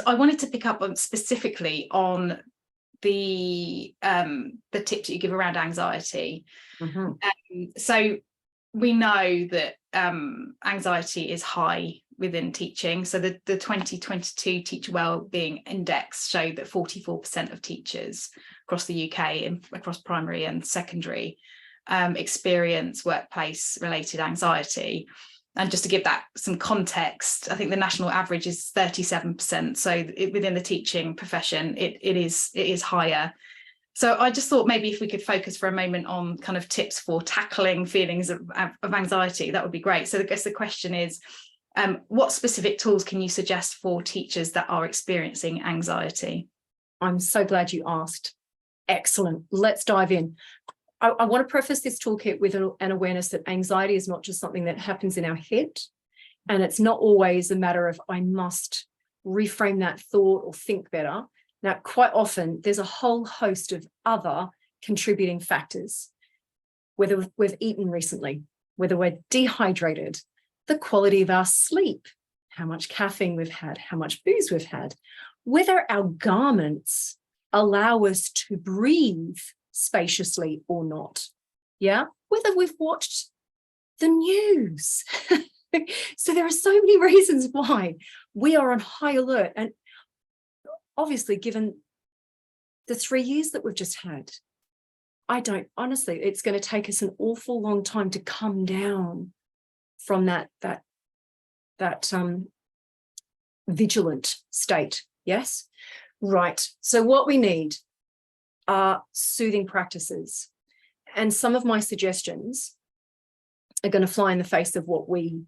I wanted to pick up on specifically on the tips that you give around anxiety. So we know that anxiety is high within teaching. So the 2022 Teacher Wellbeing Index showed that 44% of teachers across the UK, across primary and secondary, experience workplace related anxiety. And just to give that some context, I think the national average is 37%. So within the teaching profession, it is higher. So I just thought maybe if we could focus for a moment on kind of tips for tackling feelings of anxiety, that would be great. So I guess the question is, what specific tools can you suggest for teachers that are experiencing anxiety? I'm so glad you asked. Excellent. Let's dive in. I want to preface this toolkit with an awareness that anxiety is not just something that happens in our head, and it's not always a matter of I must reframe that thought or think better. Now, quite often, there's a whole host of other contributing factors, whether we've eaten recently, whether we're dehydrated, the quality of our sleep, how much caffeine we've had, how much booze we've had, whether our garments allow us to breathe spaciously or not, whether we've watched the news. So there are so many reasons why we are on high alert, and obviously given the 3 years that we've just had, honestly, it's going to take us an awful long time to come down from that vigilant state. Yes, right. So what we need are soothing practices. And some of my suggestions are going to fly in the face of what we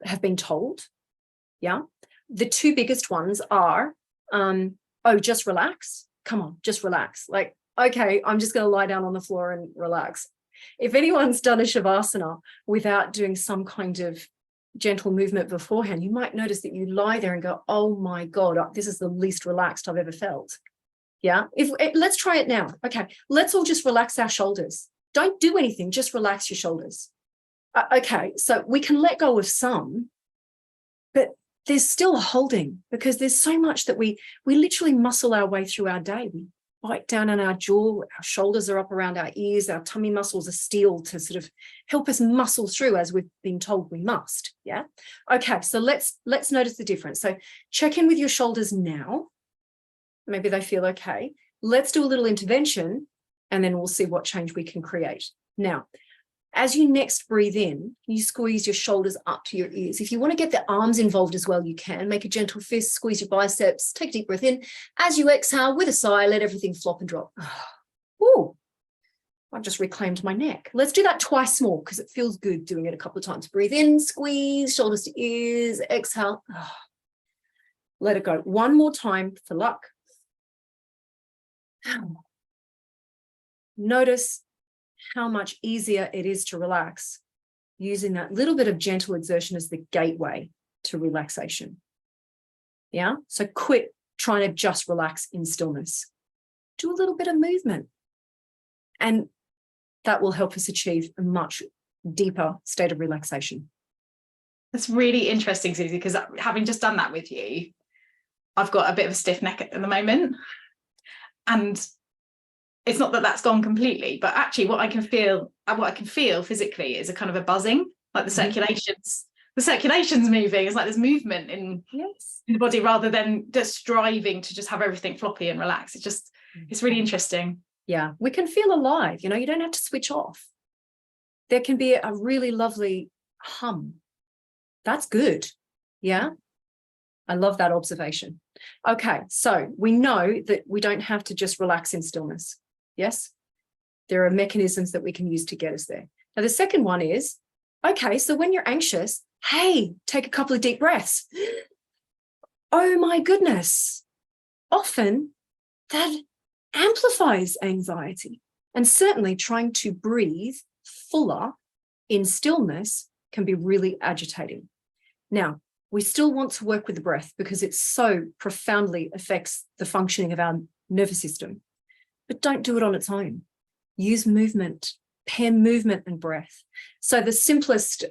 have been told. Yeah. The two biggest ones are, just relax. Come on, just relax. Like, okay, I'm just going to lie down on the floor and relax. If anyone's done a Shavasana without doing some kind of gentle movement beforehand, you might notice that you lie there and go, oh my God, this is the least relaxed I've ever felt. Yeah, let's try it now. Okay, let's all just relax our shoulders. Don't do anything, just relax your shoulders. Okay, so we can let go of some, but there's still a holding, because there's so much that we literally muscle our way through our day. We bite down on our jaw, our shoulders are up around our ears, our tummy muscles are steel to sort of help us muscle through as we've been told we must. Yeah. Okay, so let's notice the difference. So check in with your shoulders now. Maybe they feel okay. Let's do a little intervention, and then we'll see what change we can create. Now, as you next breathe in, you squeeze your shoulders up to your ears. If you want to get the arms involved as well, you can. Make a gentle fist, squeeze your biceps, take a deep breath in. As you exhale with a sigh, let everything flop and drop. Ooh, I've just reclaimed my neck. Let's do that twice more, because it feels good doing it a couple of times. Breathe in, squeeze, shoulders to ears, exhale. Let it go. One more time for luck. Notice how much easier it is to relax using that little bit of gentle exertion as the gateway to relaxation. Yeah, so quit trying to just relax in stillness. Do a little bit of movement, and that will help us achieve a much deeper state of relaxation. That's really interesting, Suzy, because having just done that with you, I've got a bit of a stiff neck at the moment. And it's not that that's gone completely, but actually what I can feel physically is a kind of a buzzing, like the circulation's moving. It's like there's movement in the body, rather than just striving to just have everything floppy and relax. It's really interesting. Yeah, we can feel alive. You don't have to switch off. There can be a really lovely hum. That's good. Yeah. I love that observation. Okay, so we know that we don't have to just relax in stillness. Yes, there are mechanisms that we can use to get us there. Now, the second one is, okay, so when you're anxious, hey, take a couple of deep breaths. Oh my goodness. Often that amplifies anxiety, and certainly trying to breathe fuller in stillness can be really agitating. Now, we still want to work with the breath because it so profoundly affects the functioning of our nervous system, but don't do it on its own. Use movement, pair movement and breath. So the simplest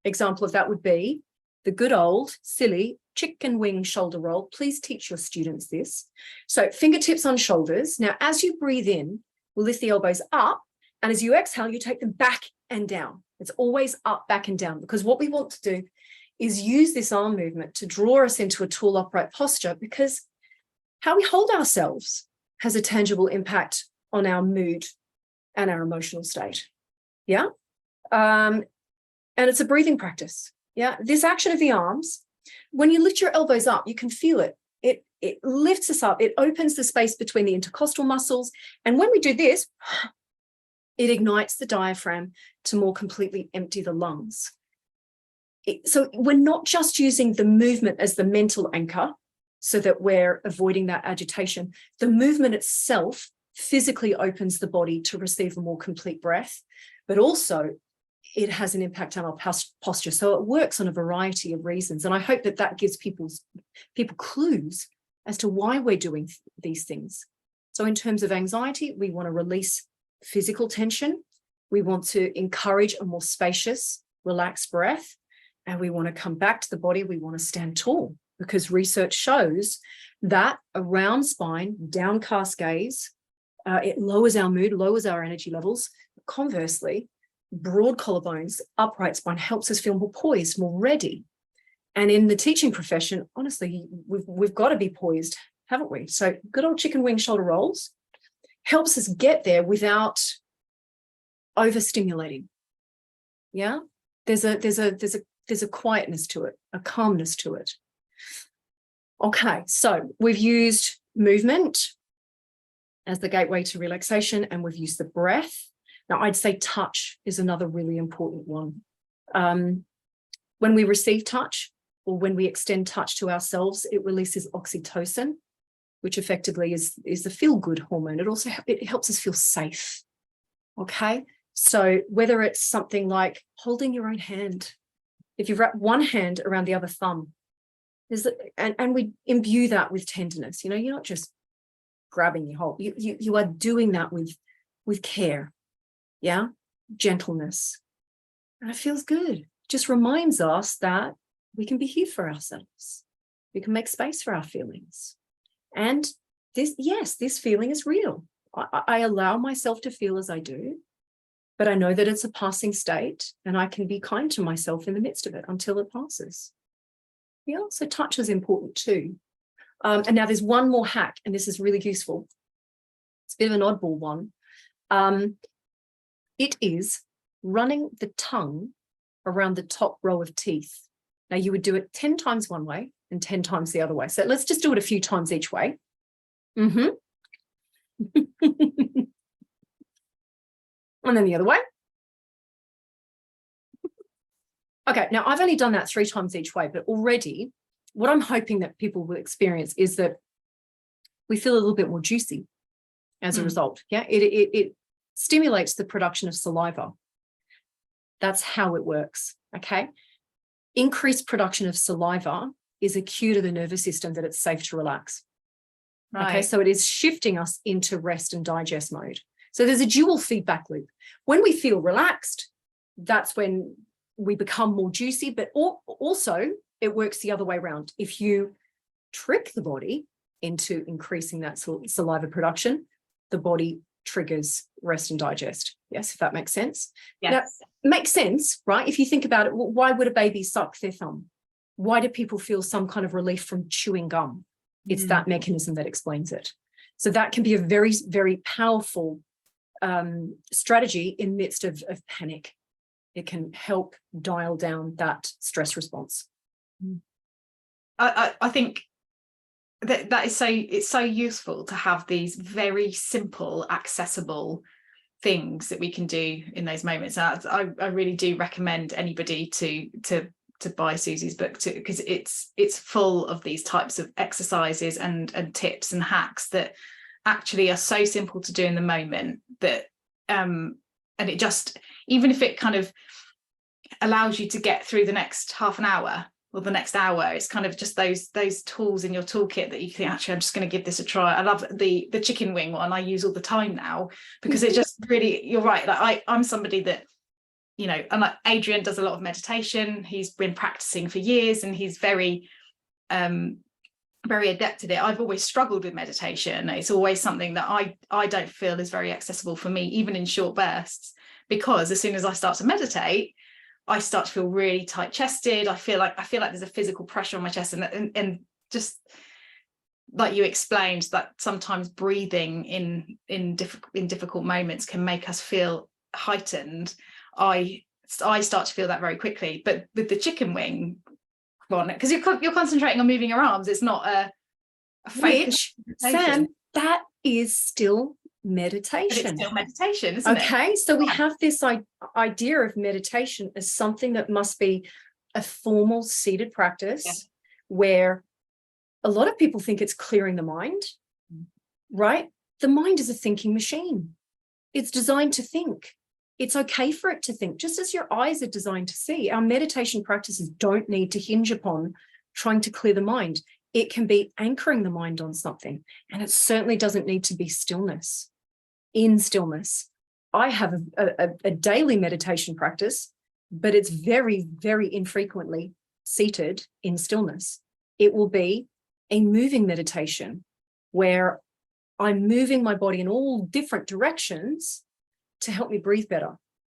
example of that would be the good old silly chicken wing shoulder roll. Please teach your students this. So fingertips on shoulders. Now, as you breathe in, we'll lift the elbows up, and as you exhale, you take them back and down. It's always up, back and down, because what we want to do is use this arm movement to draw us into a tall upright posture, because how we hold ourselves has a tangible impact on our mood and our emotional state. Yeah. And it's a breathing practice. Yeah. This action of the arms, when you lift your elbows up, you can feel it. It lifts us up. It opens the space between the intercostal muscles. And when we do this, it ignites the diaphragm to more completely empty the lungs. So we're not just using the movement as the mental anchor so that we're avoiding that agitation. The movement itself physically opens the body to receive a more complete breath, but also it has an impact on our posture. So it works on a variety of reasons. And I hope that that gives people clues as to why we're doing these things. So in terms of anxiety, we want to release physical tension. We want to encourage a more spacious, relaxed breath. And we want to come back to the body. We want to stand tall, because research shows that a round spine, downcast gaze, it lowers our mood, lowers our energy levels. Conversely, broad collarbones, upright spine helps us feel more poised, more ready. And in the teaching profession, honestly, we've got to be poised, haven't we? So good old chicken wing shoulder rolls helps us get there without overstimulating. Yeah, there's a quietness to it, a calmness to it. Okay, so we've used movement as the gateway to relaxation, and we've used the breath. Now, I'd say touch is another really important one. When we receive touch, or when we extend touch to ourselves, it releases oxytocin, which effectively is the feel-good hormone. It helps us feel safe. Okay, so whether it's something like holding your own hand, if you wrap one hand around the other thumb, and we imbue that with tenderness. You know, you're not just grabbing your whole. You are doing that with care. Yeah, gentleness, and it feels good. Just reminds us that we can be here for ourselves. We can make space for our feelings. And this feeling is real. I allow myself to feel as I do, but I know that it's a passing state, and I can be kind to myself in the midst of it until it passes. Yeah, so touch is important too. And now there's one more hack, and this is really useful. It's a bit of an oddball one. It is running the tongue around the top row of teeth. Now, you would do it 10 times one way and 10 times the other way. So let's just do it a few times each way. And then the other way. Okay, now I've only done that 3 times each way, but already what I'm hoping that people will experience is that we feel a little bit more juicy as a result. Yeah, it stimulates the production of saliva. That's how it works. Okay. Increased production of saliva is a cue to the nervous system that it's safe to relax. Right. Okay, so it is shifting us into rest and digest mode. So there's a dual feedback loop. When we feel relaxed, that's when we become more juicy, but also it works the other way around. If you trick the body into increasing that saliva production, the body triggers rest and digest. Yes, if that makes sense. Yes. Now, it makes sense, right? If you think about it, why would a baby suck their thumb? Why do people feel some kind of relief from chewing gum? It's that mechanism that explains it. So that can be a very, very powerful strategy in midst of panic. It can help dial down that stress response. I think that is it's so useful to have these very simple, accessible things that we can do in those moments. I really do recommend anybody to buy Suzy's book too, because it's full of these types of exercises and tips and hacks that actually are so simple to do in the moment that and it just, even if it kind of allows you to get through the next half an hour or the next hour, it's kind of just those tools in your toolkit that you think, actually, I'm just going to give this a try. I love the chicken wing one. I use all the time now because it just really, you're right. Like I'm somebody that, and like Adrian does a lot of meditation. He's been practicing for years and he's very adept at it. I've always struggled with meditation. It's always something that I don't feel is very accessible for me, even in short bursts, because as soon as I start to meditate, I start to feel really tight chested. I feel like there's a physical pressure on my chest, and just like you explained, that sometimes breathing in difficult moments can make us feel heightened. I start to feel that very quickly. But with the chicken wing one, because you're concentrating on moving your arms, it's not a which, Sam, that is still meditation. But it's still meditation, isn't it? Okay, so we have this idea of meditation as something that must be a formal seated practice, where a lot of people think it's clearing the mind, right? The mind is a thinking machine. It's designed to think. It's okay for it to think, just as your eyes are designed to see. Our meditation practices don't need to hinge upon trying to clear the mind. It can be anchoring the mind on something, and it certainly doesn't need to be stillness. In stillness, I have a daily meditation practice, but it's very, very infrequently seated in stillness. It will be a moving meditation where I'm moving my body in all different directions to help me breathe better.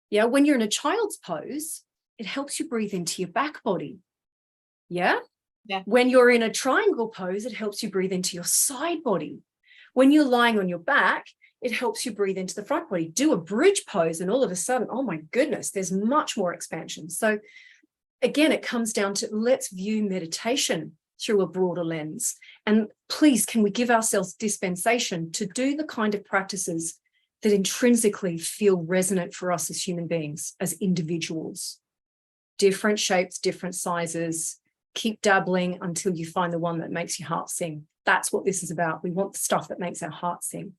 Yeah, when you're in a child's pose, it helps you breathe into your back body. Yeah. When you're in a triangle pose, it helps you breathe into your side body. When you're lying on your back, it helps you breathe into the front body. Do a bridge pose, and all of a sudden, oh my goodness, there's much more expansion. So again, it comes down to, let's view meditation through a broader lens. And please, can we give ourselves dispensation to do the kind of practices that intrinsically feel resonant for us as human beings, as individuals? Different shapes, different sizes. Keep dabbling until you find the one that makes your heart sing. That's what this is about. We want the stuff that makes our heart sing.